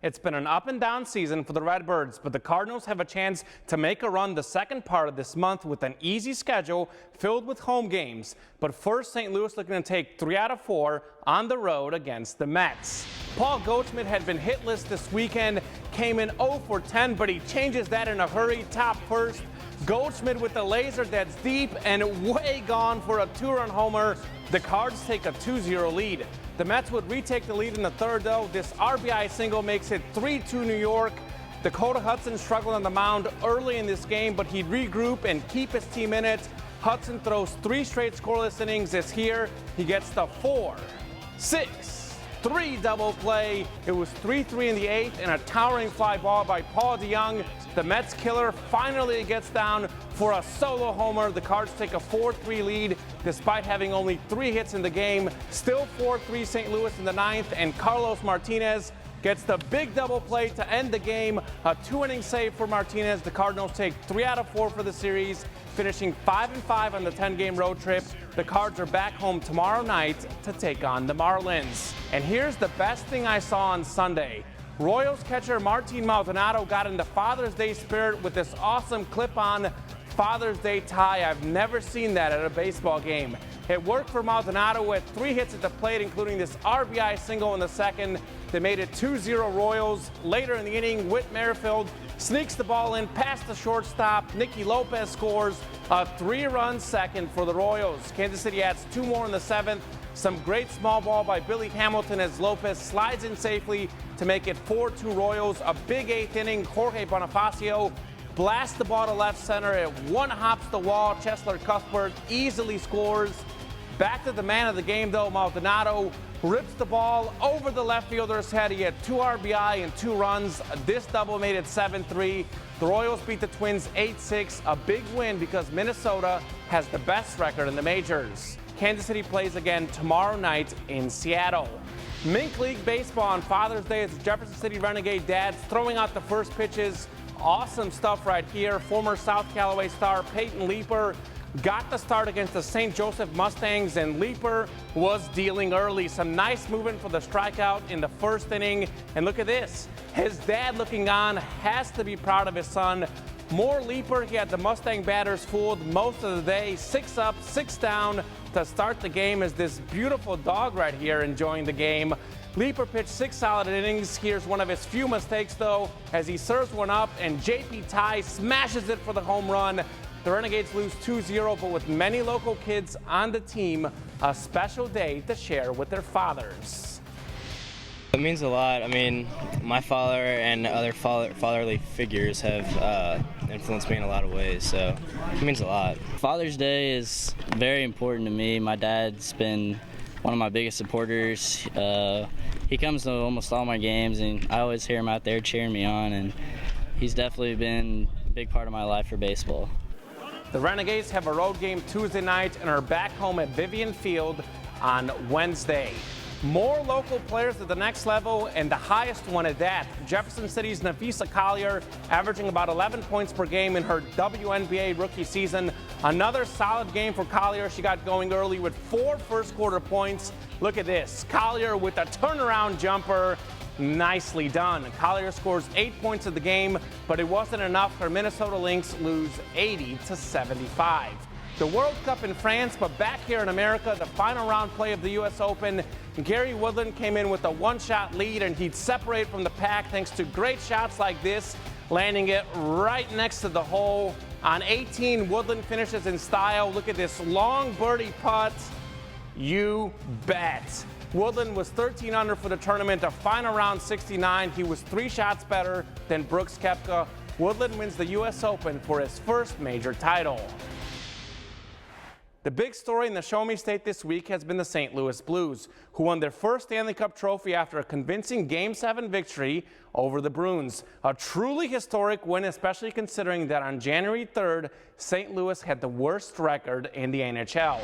It's been an up and down season for the Redbirds, but the Cardinals have a chance to make a run the second part of this month with an easy schedule filled with home games. But first, St. Louis looking to take 3 out of 4 on the road against the Mets. Paul Goldschmidt had been hitless this weekend, came in 0 for 10, but he changes that in a hurry. Top first, Goldschmidt with the laser that's deep and way gone for a 2-run homer. The Cards take a 2-0 lead. The Mets would retake the lead in the third, though. This RBI single makes it 3-2 New York. Dakota Hudson struggled on the mound early in this game, but he'd regroup and keep his team in it. Hudson throws 3 straight scoreless innings this year. He gets the 4-6-3 double play. It was 3-3 in the 8th and a towering fly ball by Paul DeJong. The Mets killer finally gets down for a solo homer. The Cards take a 4-3 lead despite having only 3 hits in the game. Still 4-3 St. Louis in the 9th, and Carlos Martinez gets the big double play to end the game. A 2-inning save for Martinez. The Cardinals take 3 out of 4 for the series, finishing 5-5 on the 10-game road trip. The Cards are back home tomorrow night to take on the Marlins. And here's the best thing I saw on Sunday. Royals catcher Martin Maldonado got into Father's Day spirit with this awesome clip-on Father's Day tie. I've never seen that at a baseball game. It worked for Maldonado with 3 hits at the plate, including this RBI single in the second. They made it 2-0 Royals. Later in the inning, Whit Merrifield sneaks the ball in past the shortstop. Nicky Lopez scores a 3-run second for the Royals. Kansas City adds 2 more in the 7th. Some great small ball by Billy Hamilton as Lopez slides in safely to make it 4-2 Royals. A big 8th inning. Jorge Bonifacio blasts the ball to left center. It one-hops the wall. Cheslor Cuthbert easily scores. Back to the man of the game, though. Maldonado rips the ball over the left fielder's head. He had 2 RBI and 2 runs. This double made it 7-3. The Royals beat the Twins 8-6. A big win because Minnesota has the best record in the majors. Kansas City plays again tomorrow night in Seattle. Mink League Baseball on Father's Day as the Jefferson City Renegade dads throwing out the first pitches. Awesome stuff right here. Former South Callaway star Peyton Leeper got the start against the St. Joseph Mustangs, and Leeper was dealing early. Some nice movement for the strikeout in the first inning. And look at this. His dad looking on has to be proud of his son. More Leeper. He had the Mustang batters fooled most of the day. 6 up, 6 down to start the game as this beautiful dog right here enjoying the game. Leeper pitched 6 solid innings. Here's one of his few mistakes, though, as he serves one up, and J.P. Ty smashes it for the home run. The Renegades lose 2-0, but with many local kids on the team, a special day to share with their fathers. It means a lot. I mean, my father and other fatherly figures have influenced me in a lot of ways, so it means a lot. Father's Day is very important to me. My dad's been one of my biggest supporters. He comes to almost all my games, and I always hear him out there cheering me on, and he's definitely been a big part of my life for baseball. The Renegades have a road game Tuesday night and are back home at Vivian Field on Wednesday. More local players at the next level, and the highest one at that. Jefferson City's Nafisa Collier averaging about 11 points per game in her WNBA rookie season. Another solid game for Collier. She got going early with 4 first-quarter points. Look at this. Collier with a turnaround jumper. Nicely done. Collier scores 8 points of the game, but it wasn't enough. Her Minnesota Lynx lose 80-75. The World Cup in France, but back here in America, the final round play of the U.S. Open. Gary Woodland came in with a 1-shot lead, and he'd separate from the pack thanks to great shots like this, landing it right next to the hole. On 18, Woodland finishes in style. Look at this long birdie putt. You bet. Woodland was 13 under for the tournament, a final round 69. He was 3 shots better than Brooks Koepka. Woodland wins the U.S. Open for his first major title. The big story in the Show Me State this week has been the St. Louis Blues, who won their first Stanley Cup trophy after a convincing Game 7 victory over the Bruins. A truly historic win, especially considering that on January 3rd, St. Louis had the worst record in the NHL.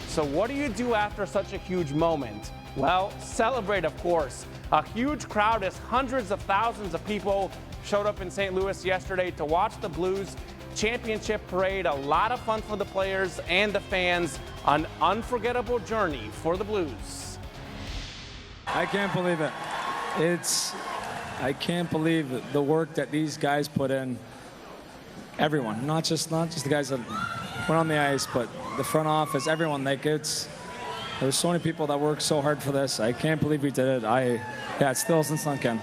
So what do you do after such a huge moment? Well, celebrate, of course. A huge crowd, as hundreds of thousands of people showed up in St. Louis yesterday to watch the Blues championship parade. A lot of fun for the players and the fans. An unforgettable journey for the Blues. I can't believe it. It's I can't believe the work that these guys put in. Everyone, not just the guys that went on the ice, but the front office, everyone. There's so many people that worked so hard for this. I can't believe we did it. It still hasn't sunk in.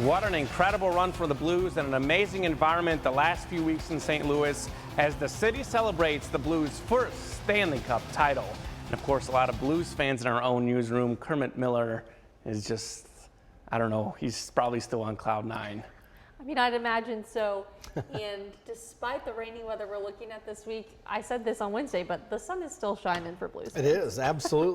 What an incredible run for the Blues and an amazing environment the last few weeks in St. Louis as the city celebrates the Blues' first Stanley Cup title. And of course, a lot of Blues fans in our own newsroom. Kermit Miller is just, I don't know, he's probably still on cloud nine. I mean, I'd imagine so. And despite the rainy weather we're looking at this week, I said this on Wednesday, but the sun is still shining for Blues fans. It is, absolutely.